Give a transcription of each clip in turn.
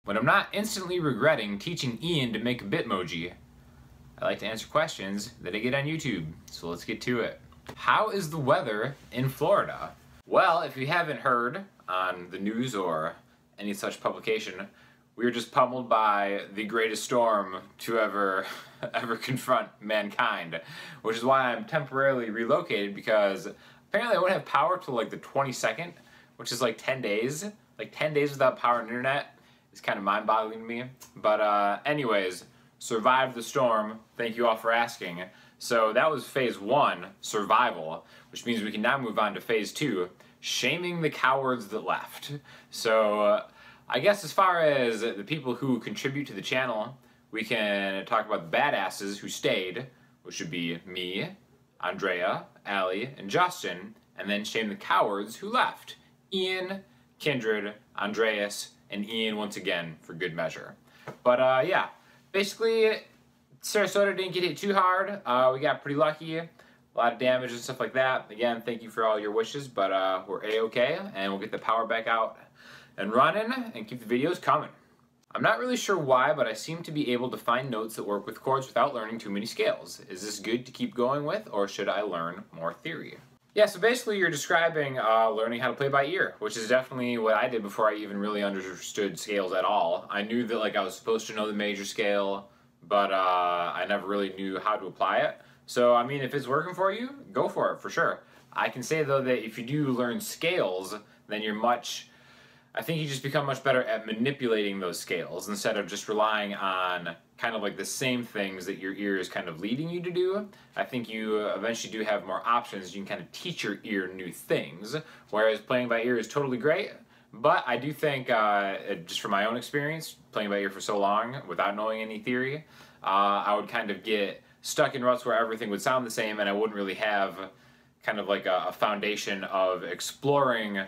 When I'm not instantly regretting teaching Ian to make a Bitmoji, I like to answer questions that I get on YouTube, so let's get to it. How is the weather in Florida? Well, if you haven't heard on the news or any such publication, we were just pummeled by the greatest storm to ever confront mankind, which is why I'm temporarily relocated, because apparently I won't have power till like the 22nd, which is like 10 days. Like 10 days without power and internet is kind of mind-boggling to me. But anyways, survived the storm. Thank you all for asking. So that was phase 1, survival, which means we can now move on to phase 2, shaming the cowards that left. So I guess as far as the people who contribute to the channel, we can talk about the badasses who stayed, which would be me, Andrea, Allie, and Justin, and then shame the cowards who left. Ian, Kindred, Andreas, and Ian once again for good measure. But yeah, basically Sarasota didn't get hit too hard. We got pretty lucky. A lot of damage and stuff like that. Again, thank you for all your wishes, but we're A-okay, and we'll get the power back out and running and keep the videos coming. I'm not really sure why, but I seem to be able to find notes that work with chords without learning too many scales. Is this good to keep going with, or should I learn more theory? Yeah, so basically you're describing learning how to play by ear, which is definitely what I did before I even really understood scales at all. I knew that like I was supposed to know the major scale, but I never really knew how to apply it. So I mean, if it's working for you, go for it for sure. I can say though that if you do learn scales, then I think you just become much better at manipulating those scales instead of just relying on kind of like the same things that your ear is kind of leading you to do. I think you eventually do have more options. You can kind of teach your ear new things, whereas playing by ear is totally great. But I do think, just from my own experience, playing by ear for so long without knowing any theory, I would kind of get stuck in ruts where everything would sound the same and I wouldn't really have kind of like a foundation of exploring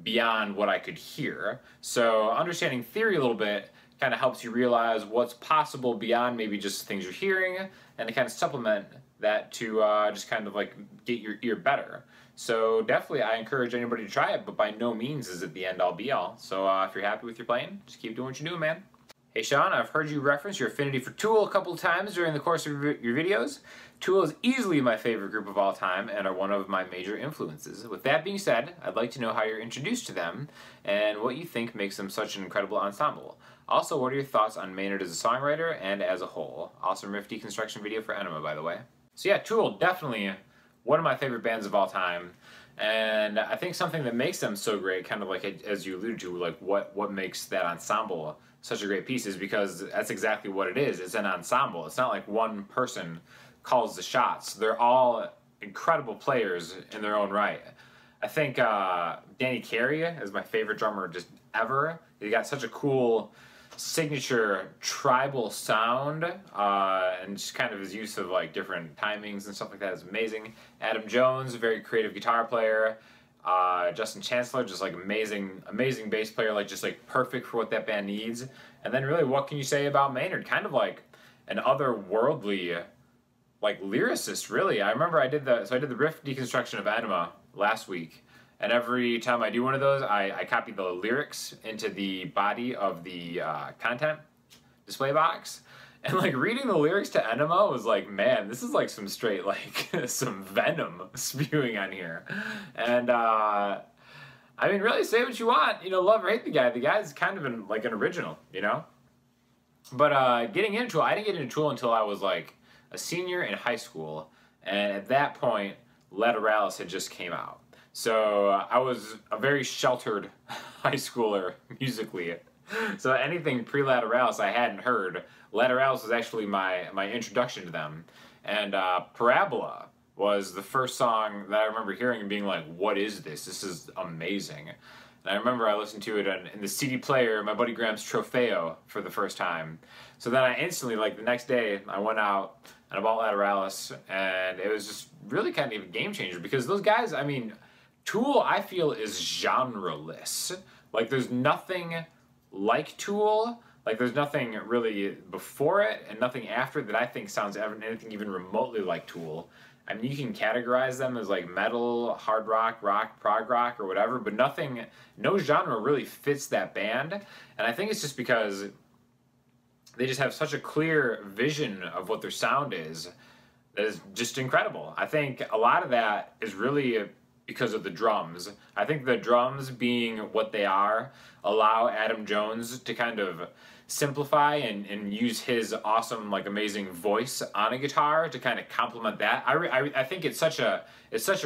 beyond what I could hear. So understanding theory a little bit kind of helps you realize what's possible beyond maybe just things you're hearing, and to kind of supplement that to just kind of like get your ear better. So definitely I encourage anybody to try it, but by no means is it the end all be all. So if you're happy with your playing, just keep doing what you're doing, man. Hey Sean, I've heard you reference your affinity for Tool a couple of times during the course of your videos. Tool is easily my favorite group of all time and are one of my major influences. With that being said, I'd like to know how you're introduced to them and what you think makes them such an incredible ensemble. Also, what are your thoughts on Maynard as a songwriter and as a whole? Awesome riff deconstruction video for Irma, by the way. So yeah, Tool, definitely one of my favorite bands of all time. And I think something that makes them so great, kind of like as you alluded to, like what makes that ensemble such a great piece is because that's exactly what it is. It's an ensemble. It's not like one person calls the shots. They're all incredible players in their own right. I think Danny Carey is my favorite drummer just ever. He got such a cool signature tribal sound, and just kind of his use of like different timings and stuff like that is amazing. Adam Jones, a very creative guitar player. Justin Chancellor, just like amazing bass player, like just like perfect for what that band needs. And then really, what can you say about Maynard? Kind of like an otherworldly like lyricist, really. I remember I did the riff deconstruction of Irma last week, and every time I do one of those, I copy the lyrics into the body of the content display box. And like reading the lyrics to Enema was like, man, this is like some straight like some venom spewing on here. And I mean, really say what you want, you know, love or hate the guy. The guy's kind of an original, you know. But getting into it, I didn't get into Tool until I was like a senior in high school, and at that point, Lateralis had just came out. So I was a very sheltered high schooler musically. So anything pre-Lateralis I hadn't heard. Lateralis was actually my introduction to them. And Parabola was the first song that I remember hearing and being like, what is this? This is amazing. And I remember I listened to it in the CD player, my buddy Graham's Trofeo, for the first time. So then I instantly, like the next day, I went out and I bought Lateralis, and it was just really kind of a game changer because those guys, I mean, Tool, I feel, is genre-less. Like, there's nothing like Tool. Like, there's nothing really before it and nothing after that I think sounds anything even remotely like Tool. I mean, you can categorize them as like metal, hard rock, rock, prog rock, or whatever, but nothing, no genre really fits that band. And I think it's just because they just have such a clear vision of what their sound is that is just incredible. I think a lot of that is really because of the drums. I think the drums, being what they are, allow Adam Jones to kind of simplify and use his awesome, like, amazing voice on a guitar to kind of complement that. I think it's such a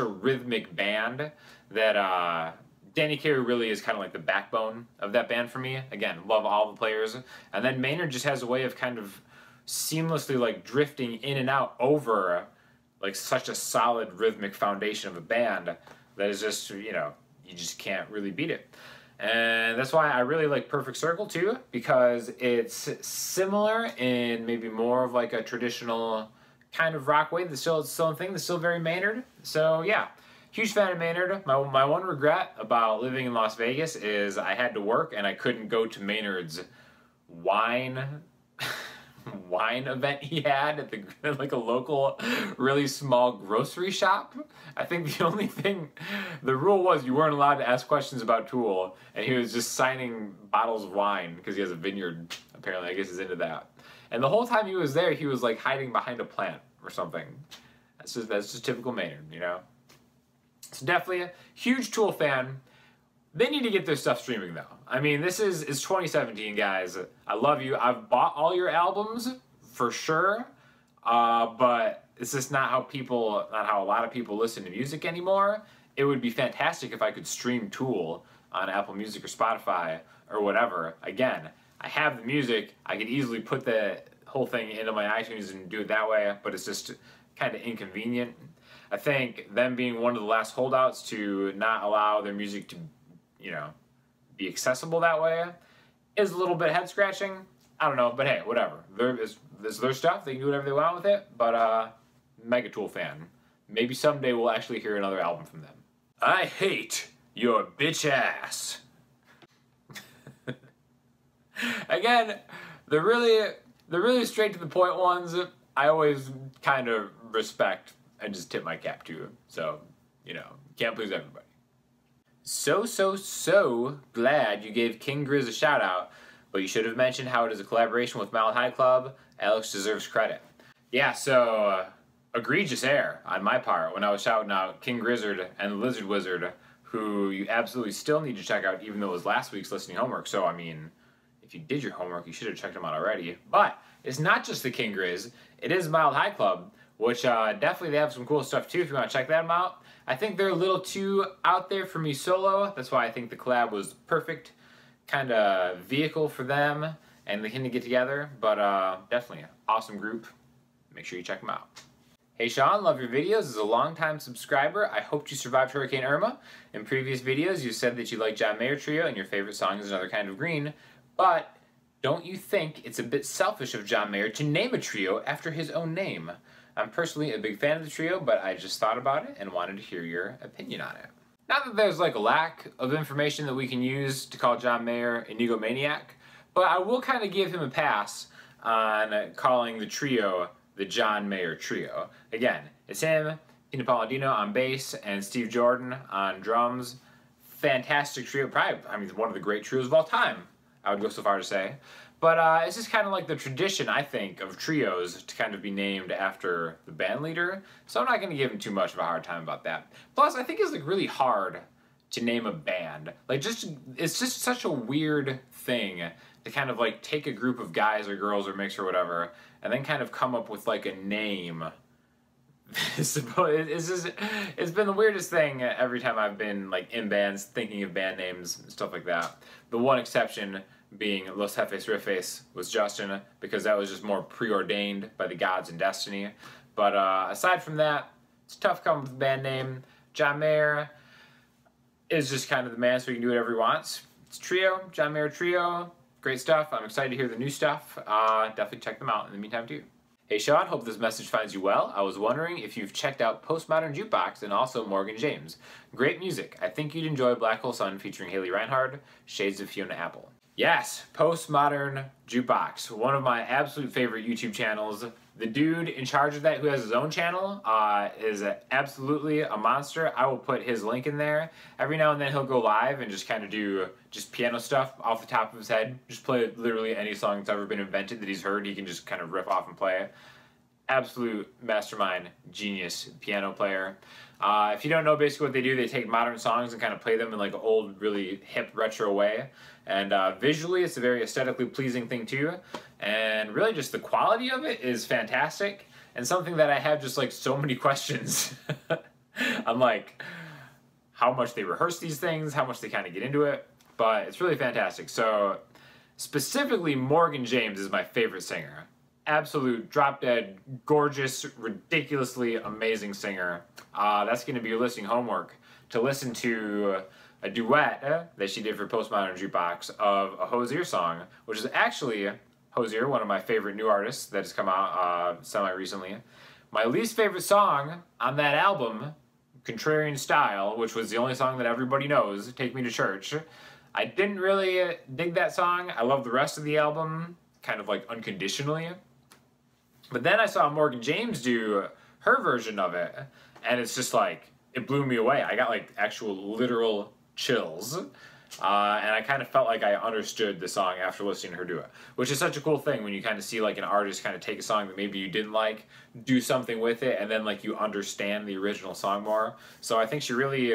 rhythmic band that Danny Carey really is kind of like the backbone of that band for me. Again, love all the players. And then Maynard just has a way of kind of seamlessly like drifting in and out over like such a solid rhythmic foundation of a band that is just, you know, you just can't really beat it. And that's why I really like Perfect Circle too, because it's similar in maybe more of like a traditional kind of rock way. It's still its own thing. It's still very Maynard. So yeah, huge fan of Maynard. My one regret about living in Las Vegas is I had to work and I couldn't go to Maynard's wine event he had at the like a local really small grocery shop. I think the only thing, the rule was you weren't allowed to ask questions about Tool, and he was just signing bottles of wine because he has a vineyard, apparently. I guess he's into that. And the whole time he was there, he was like hiding behind a plant or something. That's just typical Maynard, you know? So definitely a huge Tool fan. They need to get their stuff streaming though. I mean, this is 2017, guys. I love you. I've bought all your albums for sure, but it's just not how a lot of people listen to music anymore. It would be fantastic if I could stream Tool on Apple Music or Spotify or whatever. Again, I have the music. I could easily put the whole thing into my iTunes and do it that way, but it's just kind of inconvenient. I think them being one of the last holdouts to not allow their music to, you know, be accessible that way is a little bit head scratching. I don't know, but hey, whatever. It's their stuff. They can do whatever they want with it. But mega Tool fan. Maybe someday we'll actually hear another album from them. I hate your bitch ass. Again, the really straight to the point ones, I always kind of respect and just tip my cap to. So, you know, can't please everybody. So glad you gave King Grizz a shout out, but you should have mentioned how it is a collaboration with Mile High Club. Alex deserves credit. Yeah, so egregious error on my part when I was shouting out King Grizzard and the Lizard Wizard, who you absolutely still need to check out even though it was last week's listening homework. So, I mean, if you did your homework, you should have checked them out already. But it's not just the King Grizz, it is Mile High Club, which definitely they have some cool stuff too if you want to check them out. I think they're a little too out there for me solo. That's why I think the collab was perfect kind of vehicle for them and they can get together. But definitely an awesome group. Make sure you check them out. Hey Sean, love your videos. As a longtime subscriber, I hoped you survived Hurricane Irma. In previous videos, you said that you like John Mayer Trio and your favorite song is Another Kind of Green. But don't you think it's a bit selfish of John Mayer to name a trio after his own name? I'm personally a big fan of the trio, but I just thought about it and wanted to hear your opinion on it. Not that there's like a lack of information that we can use to call John Mayer an egomaniac, but I will kind of give him a pass on calling the trio the John Mayer Trio. Again, it's him, Pino Palladino on bass, and Steve Jordan on drums. Fantastic trio, probably, I mean, one of the great trios of all time, I would go so far to say. But it's just kind of like the tradition, I think, of trios to kind of be named after the band leader. So I'm not going to give him too much of a hard time about that. Plus, I think it's like really hard to name a band. Like, it's just such a weird thing to kind of like take a group of guys or girls or mix or whatever, and then kind of come up with like a name. It's been the weirdest thing every time I've been like in bands thinking of band names and stuff like that. The one exception being Los Jefes Riffes was Justin, because that was just more preordained by the gods and destiny. But aside from that, it's tough to come up with a band name. John Mayer is just kind of the man, so he can do whatever he wants. It's Trio, John Mayer Trio, great stuff. I'm excited to hear the new stuff. Definitely check them out in the meantime too. Hey Sean, hope this message finds you well. I was wondering if you've checked out Postmodern Jukebox and also Morgan James. Great music. I think you'd enjoy Black Hole Sun featuring Haley Reinhard, Shades of Fiona Apple. Yes, Postmodern Jukebox, one of my absolute favorite YouTube channels. The dude in charge of that, who has his own channel, is absolutely a monster. I will put his link in there. Every now and then he'll go live and just kind of do just piano stuff off the top of his head. Just play literally any song that's ever been invented that he's heard. He can just kind of riff off and play. Absolute mastermind, genius piano player. If you don't know basically what they do, they take modern songs and kind of play them in like an old, really hip, retro way. And visually, it's a very aesthetically pleasing thing too. And really just the quality of it is fantastic. And something that I have just like so many questions. I'm like, how much they rehearse these things, how much they kind of get into it. But it's really fantastic. So specifically, Morgan James is my favorite singer. Absolute drop-dead, gorgeous, ridiculously amazing singer. That's going to be your listening homework, to listen to a duet that she did for Postmodern Jukebox of a Hozier song, which is actually Hozier, one of my favorite new artists that has come out semi-recently. My least favorite song on that album, Contrarian Style, which was the only song that everybody knows, Take Me to Church. I didn't really dig that song. I love the rest of the album, kind of like unconditionally. But then I saw Morgan James do her version of it, and it's just like, it blew me away. I got like actual literal chills, and I kind of felt like I understood the song after listening to her do it, which is such a cool thing when you kind of see like an artist kind of take a song that maybe you didn't like, do something with it, and then like you understand the original song more. So I think she really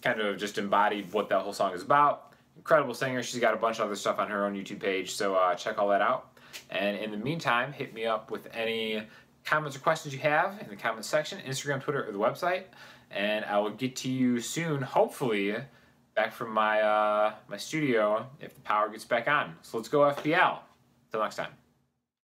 kind of just embodied what that whole song is about. Incredible singer. She's got a bunch of other stuff on her own YouTube page, so check all that out. And in the meantime, hit me up with any comments or questions you have in the comments section, Instagram, Twitter, or the website. And I will get to you soon, hopefully, back from my, my studio if the power gets back on. So let's go FPL. Till next time.